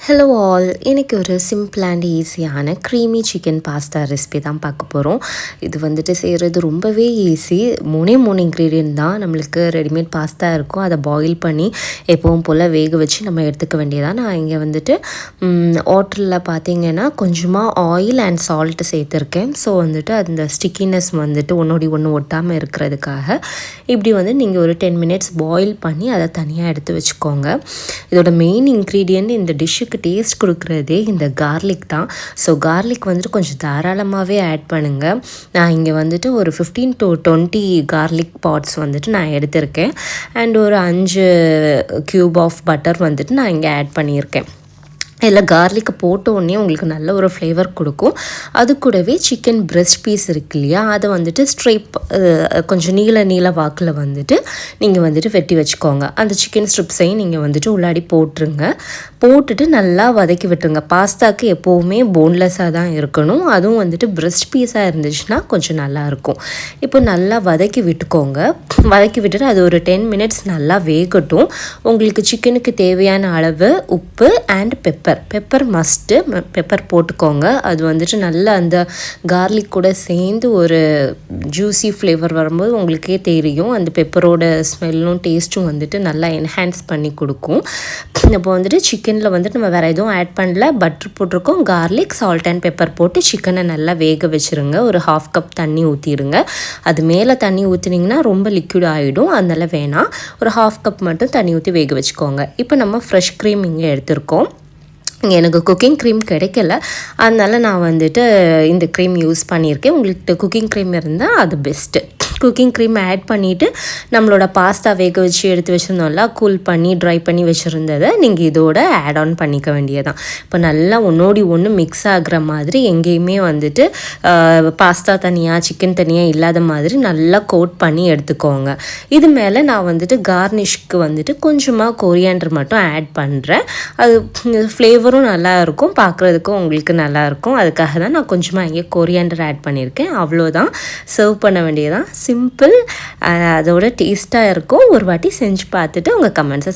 Hello all, இன்றைக்கி ஒரு simple and ஈஸியான க்ரீமி சிக்கன் பாஸ்தா ரெசிபி தான் பார்க்க போகிறோம். இது வந்துட்டு செய்கிறது ரொம்பவே ஈஸி. மூணு இன்க்ரீடியன்ட் தான். நம்மளுக்கு ரெடிமேட் பாஸ்தா இருக்கும், அதை பாயில் பண்ணி எப்பவும் போல் வேக வச்சு நம்ம எடுத்துக்க வேண்டியதான். நான் இங்கே வந்துட்டு வாட்டரில் பார்த்திங்கன்னா கொஞ்சமாக ஆயில் அண்ட் சால்ட்டு சேர்த்துருக்கேன். ஸோ வந்துட்டு அந்த ஸ்டிக்கினஸ் வந்துட்டு ஒன்றோடி ஒன்று ஒட்டாமல் இருக்கிறதுக்காக இப்படி வந்து நீங்கள் ஒரு 10 மினிட்ஸ் பாயில் பண்ணி அதை தனியாக எடுத்து வச்சுக்கோங்க. இதோட மெயின் இன்க்ரீடியன்ட் இந்த டிஷ்ஷுக்கு டேஸ்ட் கொடுக்குறதே இந்த கார்லிக் தான். ஸோ கார்லிக் வந்துட்டு கொஞ்சம் தாராளமாகவே ஆட் பண்ணுங்கள். நான் இங்கே வந்துட்டு ஒரு 15 to 20 கார்லிக் பாட்ஸ் வந்துட்டு நான் எடுத்திருக்கேன். அண்ட் ஒரு 5 க்யூப் ஆஃப் பட்டர் வந்துட்டு நான் இங்கே ஆட் பண்ணியிருக்கேன். இதில் கார்லிக்கை போட்ட உடனே உங்களுக்கு நல்ல ஒரு ஃப்ளேவர் கொடுக்கும். அது கூடவே சிக்கன் பிரெஸ்ட் பீஸ் இருக்கு இல்லையா, அதை வந்துட்டு ஸ்ட்ரைப் கொஞ்சம் நீல வாக்கில் வந்துட்டு நீங்கள் வந்துட்டு வெட்டி வச்சுக்கோங்க. அந்த சிக்கன் ஸ்ட்ரிப்ஸையும் நீங்கள் வந்துட்டு உள்ளாடி போட்டுருங்க. போட்டுட்டு நல்லா வதக்கி விட்டுருங்க. பாஸ்தாக்கு எப்போவுமே போன்லெஸ்ஸாக தான் இருக்கணும். அதுவும் வந்துட்டு பிரெஸ்ட் பீஸாக இருந்துச்சுன்னா கொஞ்சம் நல்லாயிருக்கும். இப்போ நல்லா வதக்கி விட்டுக்கோங்க. வதக்கி விட்டுட்டு அது ஒரு 10 மினிட்ஸ் நல்லா வேகட்டும். உங்களுக்கு சிக்கனுக்கு தேவையான அளவு உப்பு அண்ட் பெப்பர் மஸ்ட்டு பெப்பர் போட்டுக்கோங்க. அது வந்துட்டு நல்லா அந்த கார்லிக் கூட சேர்ந்து ஒரு ஜூஸி ஃப்ளேவர் வரும்போது உங்களுக்கே தெரியும். அந்த பெப்பரோட ஸ்மெல்லும் டேஸ்ட்டும் வந்துட்டு நல்லா என்ஹான்ஸ் பண்ணி கொடுக்கும். இப்போ வந்துட்டு சிக்கனில் வந்துட்டு நம்ம வேறு எதுவும் ஆட் பண்ணல, பட்டர் போட்டிருக்கோம், கார்லிக், சால்ட் அண்ட் பெப்பர் போட்டு சிக்கனை நல்லா வேக வச்சுருங்க. ஒரு 1/2 கப் தண்ணி ஊற்றிடுங்க. அது மேலே தண்ணி ஊற்றினீங்கன்னா ரொம்ப லிக்விட் ஆகிடும், அதனால வேணாம். ஒரு 1/2 கப் மட்டும் தண்ணி ஊற்றி வேக வச்சுக்கோங்க. இப்போ நம்ம ஃப்ரெஷ் க்ரீம் இங்கே எடுத்திருக்கோம். இங்கே எனக்கு குக்கிங் க்ரீம் கிடைக்கல, அதனால் நான் வந்துட்டு இந்த க்ரீம் யூஸ் பண்ணியிருக்கேன். உங்களுக்கு குக்கிங் க்ரீம் இருந்தால் அது பெஸ்ட்டு. குக்கிங் க்ரீம் ஆட் பண்ணிவிட்டு நம்மளோட பாஸ்தா வேக வச்சு எடுத்து வச்சுருந்தோம்ல, கூல் பண்ணி ட்ரை பண்ணி வச்சுருந்ததை நீங்கள் இதோட ஆட் ஆன் பண்ணிக்க வேண்டியதான். இப்போ நல்லா ஒன்றோடி ஒன்று மிக்ஸ் ஆகிற மாதிரி எங்கேயுமே வந்துட்டு பாஸ்தா தனியாக சிக்கன் தனியாக இல்லாத மாதிரி நல்லா கோட் பண்ணி எடுத்துக்கோங்க. இது மேலே நான் வந்துட்டு கார்னிஷ்க்கு வந்துட்டு கொஞ்சமாக கொரியாண்டர் மட்டும் ஆட் பண்ணுறேன். அது ஃப்ளேவரும் நல்லாயிருக்கும், பார்க்குறதுக்கும் உங்களுக்கு நல்லாயிருக்கும். அதுக்காக தான் நான் கொஞ்சமாக இங்கே கொரியாண்டர் ஆட் பண்ணியிருக்கேன். அவ்வளோதான், சர்வ் பண்ண வேண்டியதான். சிம்பிள், அதோட டேஸ்ட்டாக இருக்கும். ஒரு வாட்டி செஞ்சு பார்த்துட்டு உங்கள் கமெண்ட்ஸை